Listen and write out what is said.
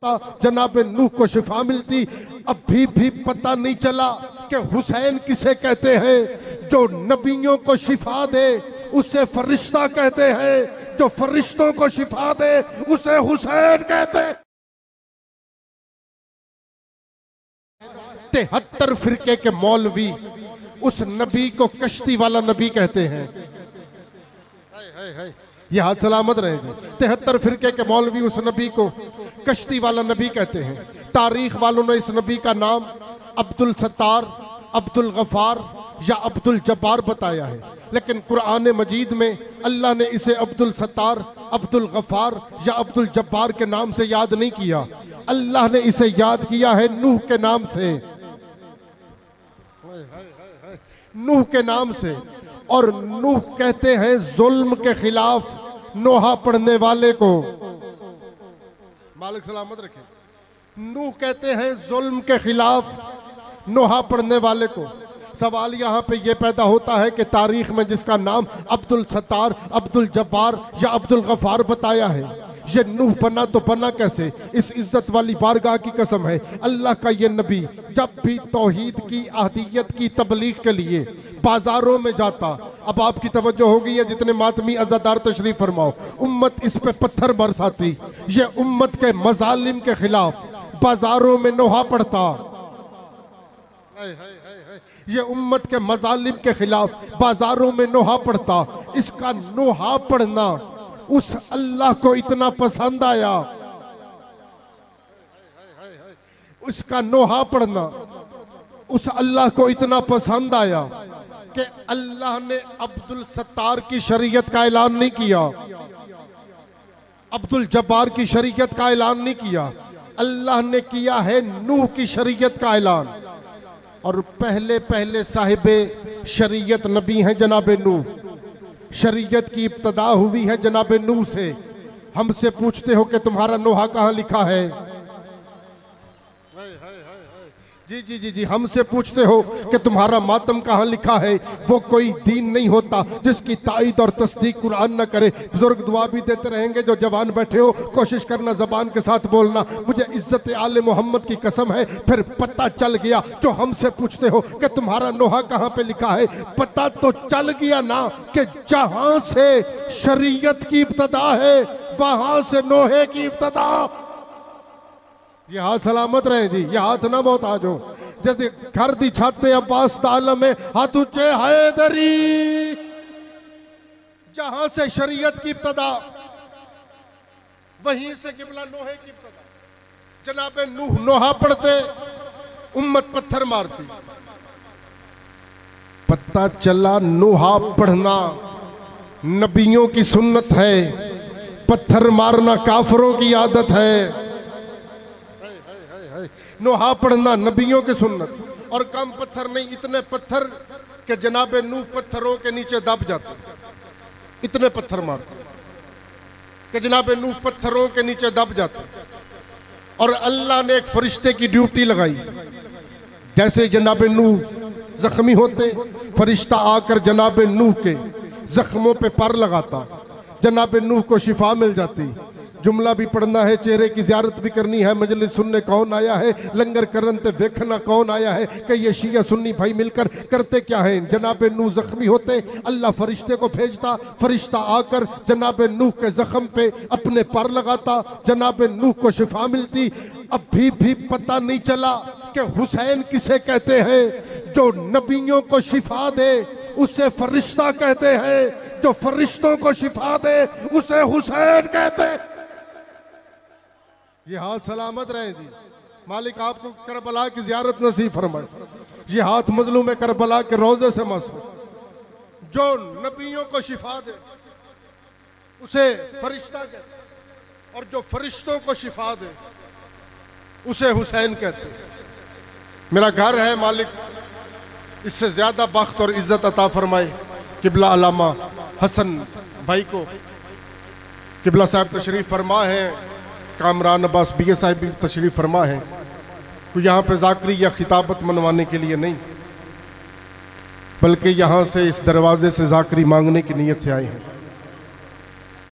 जनाब नूह को शिफा मिलती। अभी भी पता नहीं चला कि हुसैन किसे कहते हैं। जो नबियों को शिफा दे उसे फरिश्ता कहते हैं, जो फरिश्तों को शिफा दे उसे हुसैन कहते हैं। 73 फिरके के मौलवी उस नबी को कश्ती वाला नबी कहते हैं। ये हाथ सलामत रहेगा। 73 फिरके के मौलवी उस नबी को कश्ती वाला नबी कहते हैं। तारीख वालों ने इस नबी का नाम अब्दुल सत्तार, अब्दुल गफार या अब्दुल जब्बार बताया है, लेकिन कुरान मजीद में अल्लाह ने इसे अब्दुल सत्तार, अब्दुल गफार या अब्दुल जब्बार के नाम से याद नहीं किया। अल्लाह ने इसे याद किया है नूह के नाम से, नूह के नाम से। और नूह कहते हैं जुल्म के खिलाफ नोहा पढ़ने वाले को, मालिक सलामत रखे। नूह कहते हैं जुल्म के खिलाफ नोहा पढ़ने वाले को। सवाल यहाँ पे ये पैदा होता है कि तारीख में जिसका नाम अब्दुल सत्तार, अब्दुल जब्बार या अब्दुल गफार बताया है, ये नूह बना तो बना कैसे? इस इज्जत वाली बारगाह की कसम है, अल्लाह का ये नबी जब भी तौहीद की अहदियत की तबलीग के लिए बाजारों में जाता, अब आपकी तवज्जो हो गई है जितने मातमी अज़ादार तशरीफ फरमाओ, उम्मत इस पे पत्थर बरसाती, ये उम्मत के मजालिम के खिलाफ बाजारों में नोहा पड़ता, ये उम्मत के मजालिम के खिलाफ बाजारों में नोहा पड़ता। इसका नोहा पढ़ना उस अल्लाह को इतना पसंद आया, उसका नोहा पढ़ना उस अल्लाह को इतना पसंद आया कि अल्लाह ने अब्दुल सत्तार की शरीयत का ऐलान नहीं किया, अब्दुल जब्बार की शरीयत का ऐलान नहीं किया, अल्लाह ने किया है नूह की शरीयत का ऐलान। और पहले पहले साहिबे शरीयत नबी हैं जनाब नूह। शरीयत की इब्तदा हुई है जनाब नूह से। हमसे पूछते हो कि तुम्हारा नोहा कहाँ लिखा है? जी जी जी जी, हमसे पूछते हो कि तुम्हारा मातम कहाँ लिखा है। वो कोई दीन नहीं होता जिसकी ताईद और तस्दीक कुरान न करे। बुजुर्ग दुआ भी देते रहेंगे, जो जवान बैठे हो कोशिश करना जबान के साथ बोलना। मुझे इज्जत आले मोहम्मद की कसम है, फिर पता चल गया। जो हमसे पूछते हो कि तुम्हारा नोहा कहाँ पे लिखा है, पता तो चल गया ना कि जहां से शरीयत की इब्तदा है वहां से नोहे की इब्तदा। ये हाथ सलामत रहे जी, ये हाथ ना बहुत आज हो। जैसे घर दी छाते अब्बास तालम में हाथ ऊंचे हैदरी, जहां से शरीयत की इब्तदा वहीं से किबला नोहे की इब्तदा। जनाबे नूह नोहा पढ़ते, उम्मत पत्थर मारती। पता चला नोहा पढ़ना नबियों की सुन्नत है, पत्थर मारना काफरों की आदत है। नोहा पढ़ना नबियों की सुन्नत। और कम पत्थर नहीं, इतने पत्थर के जनाबे नूह पत्थरों के नीचे दब जाते, इतने पत्थर मारते कि जनाबे नूह पत्थरों के नीचे दब जाते। और अल्लाह ने एक फरिश्ते की ड्यूटी लगाई, जैसे जनाबे नूह जख्मी होते, फरिश्ता आकर जनाबे नूह के जख्मों पे पर लगाता, जनाबे नूह को शिफा मिल जाती। जुमला भी पढ़ना है, चेहरे की ज़ियारत भी करनी है, मजलिस सुनने कौन आया है, लंगर करन ते देखना कौन आया है कि ये शिया सुन्नी भाई मिलकर करते क्या है। जनाबे नूह जख्मी होते, अल्लाह फरिश्ते को भेजता, फरिश्ता आकर जनाबे नूह के जख्म पे अपने पर लगाता, जनाबे नूह को शिफा मिलती। अभी भी पता नहीं चला कि हुसैन किसे कहते हैं। जो नबियों को शिफा दे उसे फरिश्ता कहते हैं, जो फरिश्तों को शिफा दे उसे हुसैन कहते हैं। ये हाथ सलामत रहे जी, मालिक आपको करबला की ज़ियारत नसीब फरमाए। ये हाथ मजलूम करबला के रोज़े से मसू। जो नबियों को शिफा दे उसे फरिश्ता कहते, और जो फरिश्तों को शिफा दे उसे हुसैन कहते। मेरा घर है मालिक, इससे ज़्यादा बख्त और इज़्ज़त अता फरमाए किबला अलामा हसन भाई को। किबला साहब तशरीफ़ फरमा है, कामरान अब्बास बीए साहब भी तशरीफ़ फरमा है। तो यहाँ पे ज़ाकरी या खिताबत मनवाने के लिए नहीं, बल्कि यहाँ से इस दरवाजे से ज़ाकरी मांगने की नीयत से आए हैं।